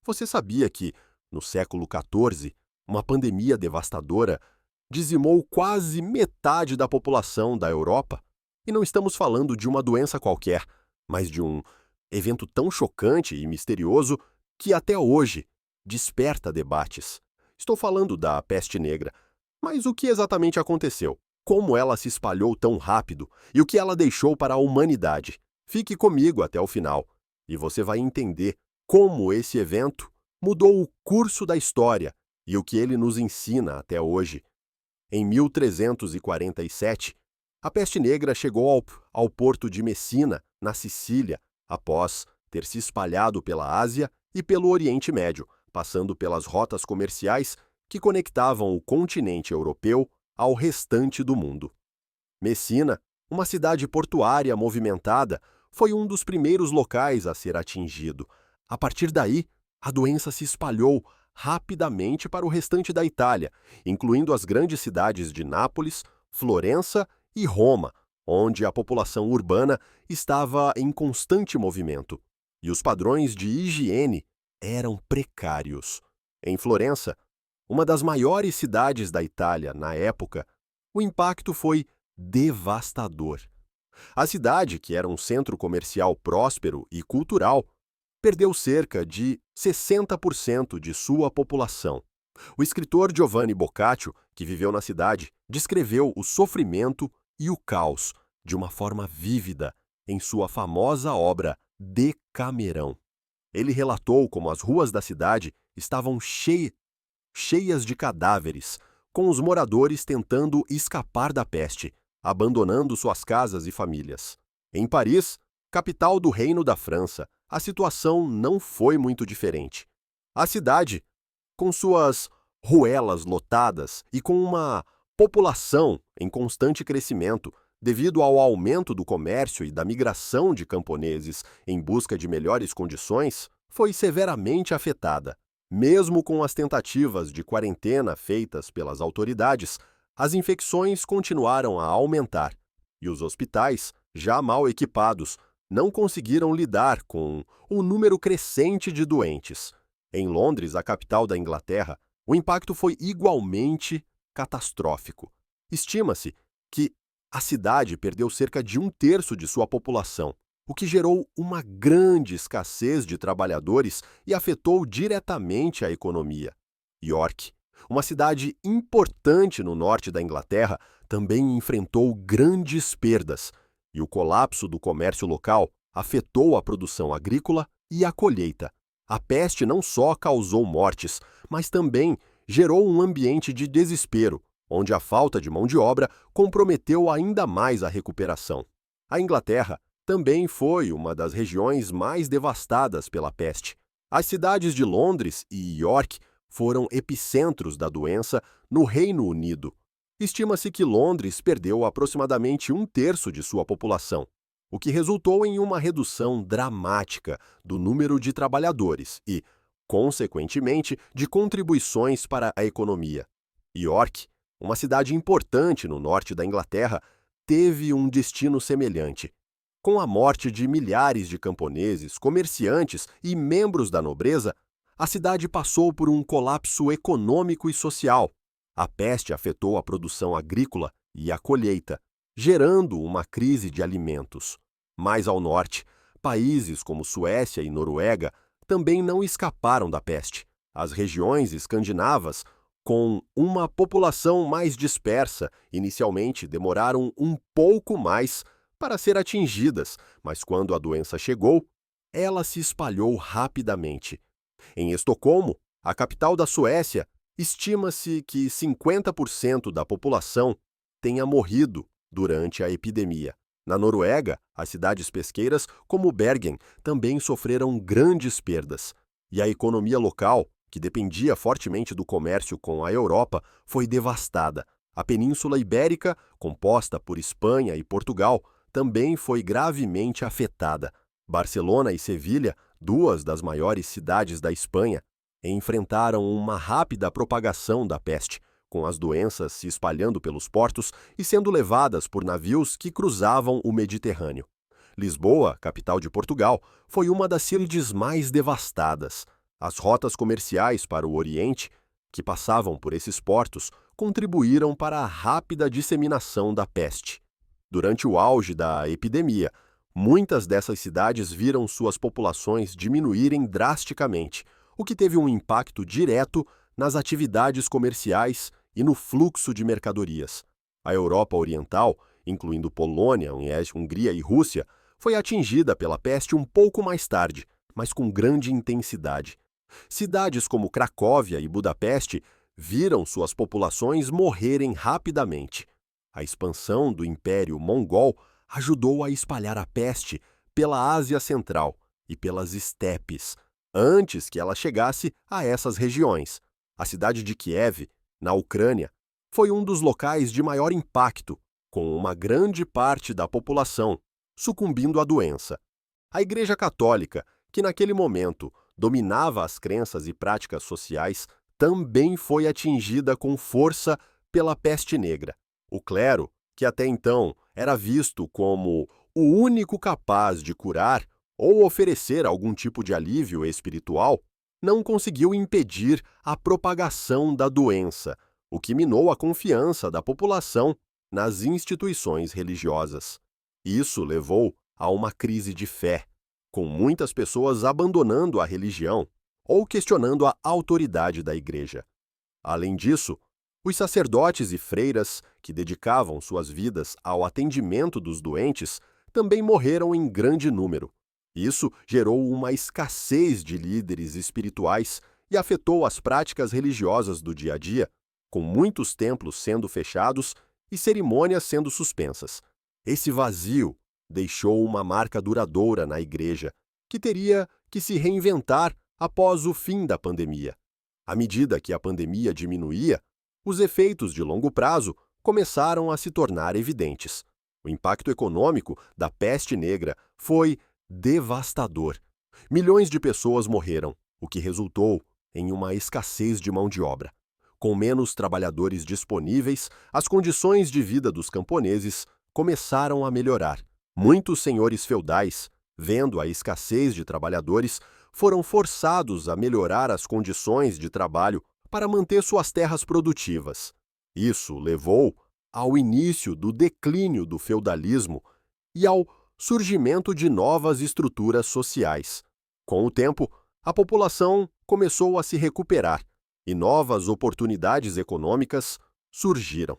Você sabia que, no século XIV, uma pandemia devastadora dizimou quase metade da população da Europa? E não estamos falando de uma doença qualquer, mas de um evento tão chocante e misterioso que até hoje desperta debates. Estou falando da peste negra. Mas o que exatamente aconteceu? Como ela se espalhou tão rápido e o que ela deixou para a humanidade? Fique comigo até o final e você vai entender como esse evento mudou o curso da história e o que ele nos ensina até hoje. Em 1347, a peste negra chegou ao porto de Messina, na Sicília, após ter se espalhado pela Ásia e pelo Oriente Médio, passando pelas rotas comerciais que conectavam o continente europeu ao restante do mundo. Messina, uma cidade portuária movimentada, foi um dos primeiros locais a ser atingido. A partir daí, a doença se espalhou rapidamente para o restante da Itália, incluindo as grandes cidades de Nápoles, Florença e Roma, onde a população urbana estava em constante movimento, e os padrões de higiene eram precários. Em Florença, uma das maiores cidades da Itália na época, o impacto foi devastador. A cidade, que era um centro comercial próspero e cultural, perdeu cerca de 60% de sua população. O escritor Giovanni Boccaccio, que viveu na cidade, descreveu o sofrimento e o caos de uma forma vívida em sua famosa obra Decamerão. Ele relatou como as ruas da cidade estavam cheias de cadáveres, com os moradores tentando escapar da peste, abandonando suas casas e famílias. Em Paris, capital do Reino da França, a situação não foi muito diferente. A cidade, com suas ruelas lotadas e com uma população em constante crescimento, devido ao aumento do comércio e da migração de camponeses em busca de melhores condições, foi severamente afetada. Mesmo com as tentativas de quarentena feitas pelas autoridades, as infecções continuaram a aumentar e os hospitais, já mal equipados, não conseguiram lidar com o número crescente de doentes. Em Londres, a capital da Inglaterra, o impacto foi igualmente catastrófico. Estima-se que a cidade perdeu cerca de um terço de sua população, o que gerou uma grande escassez de trabalhadores e afetou diretamente a economia. York, uma cidade importante no norte da Inglaterra, também enfrentou grandes perdas, e o colapso do comércio local afetou a produção agrícola e a colheita. A peste não só causou mortes, mas também gerou um ambiente de desespero, onde a falta de mão de obra comprometeu ainda mais a recuperação. A Inglaterra também foi uma das regiões mais devastadas pela peste. As cidades de Londres e York foram epicentros da doença no Reino Unido. Estima-se que Londres perdeu aproximadamente um terço de sua população, o que resultou em uma redução dramática do número de trabalhadores e, consequentemente, de contribuições para a economia. York, uma cidade importante no norte da Inglaterra, teve um destino semelhante. Com a morte de milhares de camponeses, comerciantes e membros da nobreza, a cidade passou por um colapso econômico e social. A peste afetou a produção agrícola e a colheita, gerando uma crise de alimentos. Mais ao norte, países como Suécia e Noruega também não escaparam da peste. As regiões escandinavas, com uma população mais dispersa, inicialmente demoraram um pouco mais para ser atingidas, mas quando a doença chegou, ela se espalhou rapidamente. Em Estocolmo, a capital da Suécia, estima-se que 50% da população tenha morrido durante a epidemia. Na Noruega, as cidades pesqueiras, como Bergen, também sofreram grandes perdas. E a economia local, que dependia fortemente do comércio com a Europa, foi devastada. A Península Ibérica, composta por Espanha e Portugal, também foi gravemente afetada. Barcelona e Sevilha, duas das maiores cidades da Espanha, enfrentaram uma rápida propagação da peste, com as doenças se espalhando pelos portos e sendo levadas por navios que cruzavam o Mediterrâneo. Lisboa, capital de Portugal, foi uma das cidades mais devastadas. As rotas comerciais para o Oriente, que passavam por esses portos, contribuíram para a rápida disseminação da peste. Durante o auge da epidemia, muitas dessas cidades viram suas populações diminuírem drasticamente, o que teve um impacto direto nas atividades comerciais e no fluxo de mercadorias. A Europa Oriental, incluindo Polônia, Hungria e Rússia, foi atingida pela peste um pouco mais tarde, mas com grande intensidade. Cidades como Cracóvia e Budapeste viram suas populações morrerem rapidamente. A expansão do Império Mongol ajudou a espalhar a peste pela Ásia Central e pelas estepes, antes que ela chegasse a essas regiões. A cidade de Kiev, na Ucrânia, foi um dos locais de maior impacto, com uma grande parte da população sucumbindo à doença. A Igreja Católica, que naquele momento dominava as crenças e práticas sociais, também foi atingida com força pela peste negra. O clero, que até então era visto como o único capaz de curar ou oferecer algum tipo de alívio espiritual, não conseguiu impedir a propagação da doença, o que minou a confiança da população nas instituições religiosas. Isso levou a uma crise de fé, com muitas pessoas abandonando a religião ou questionando a autoridade da Igreja. Além disso, os sacerdotes e freiras que dedicavam suas vidas ao atendimento dos doentes também morreram em grande número. Isso gerou uma escassez de líderes espirituais e afetou as práticas religiosas do dia a dia, com muitos templos sendo fechados e cerimônias sendo suspensas. Esse vazio deixou uma marca duradoura na Igreja, que teria que se reinventar após o fim da pandemia. À medida que a pandemia diminuía, os efeitos de longo prazo começaram a se tornar evidentes. O impacto econômico da peste negra foi devastador. Milhões de pessoas morreram, o que resultou em uma escassez de mão de obra. Com menos trabalhadores disponíveis, as condições de vida dos camponeses começaram a melhorar. Muitos senhores feudais, vendo a escassez de trabalhadores, foram forçados a melhorar as condições de trabalho para manter suas terras produtivas. Isso levou ao início do declínio do feudalismo e ao surgimento de novas estruturas sociais. Com o tempo, a população começou a se recuperar e novas oportunidades econômicas surgiram.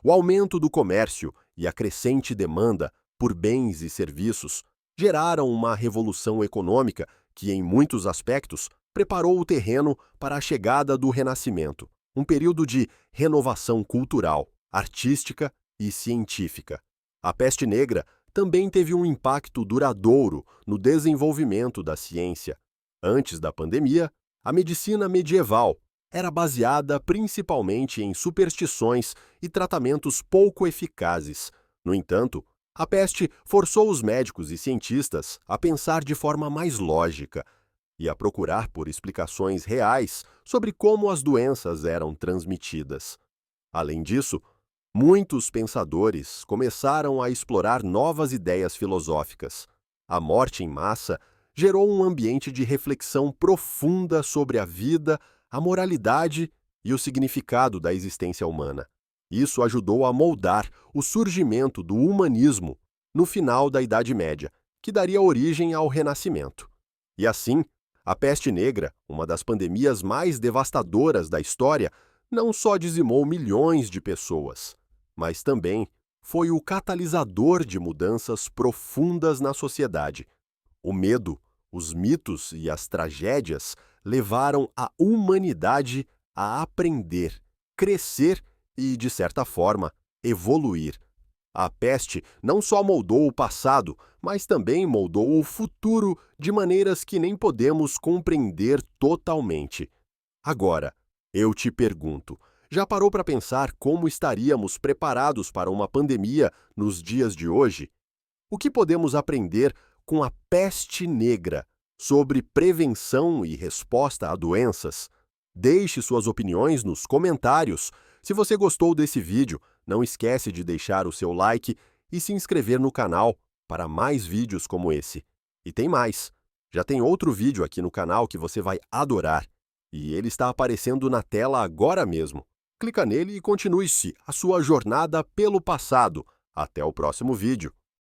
O aumento do comércio e a crescente demanda por bens e serviços geraram uma revolução econômica que, em muitos aspectos, preparou o terreno para a chegada do Renascimento, um período de renovação cultural, artística e científica. A peste negra também teve um impacto duradouro no desenvolvimento da ciência. Antes da pandemia, a medicina medieval era baseada principalmente em superstições e tratamentos pouco eficazes. No entanto, a peste forçou os médicos e cientistas a pensar de forma mais lógica e a procurar por explicações reais sobre como as doenças eram transmitidas. Além disso, muitos pensadores começaram a explorar novas ideias filosóficas. A morte em massa gerou um ambiente de reflexão profunda sobre a vida, a moralidade e o significado da existência humana. Isso ajudou a moldar o surgimento do humanismo no final da Idade Média, que daria origem ao Renascimento. E assim, a peste negra, uma das pandemias mais devastadoras da história, não só dizimou milhões de pessoas, mas também foi o catalisador de mudanças profundas na sociedade. O medo, os mitos e as tragédias levaram a humanidade a aprender, crescer e, de certa forma, evoluir. A peste não só moldou o passado, mas também moldou o futuro de maneiras que nem podemos compreender totalmente. Agora, eu te pergunto, já parou para pensar como estaríamos preparados para uma pandemia nos dias de hoje? O que podemos aprender com a peste negra sobre prevenção e resposta a doenças? Deixe suas opiniões nos comentários. Se você gostou desse vídeo, não esquece de deixar o seu like e se inscrever no canal para mais vídeos como esse. E tem mais! Já tem outro vídeo aqui no canal que você vai adorar, e ele está aparecendo na tela agora mesmo. Clica nele e continue-se a sua jornada pelo passado. Até o próximo vídeo.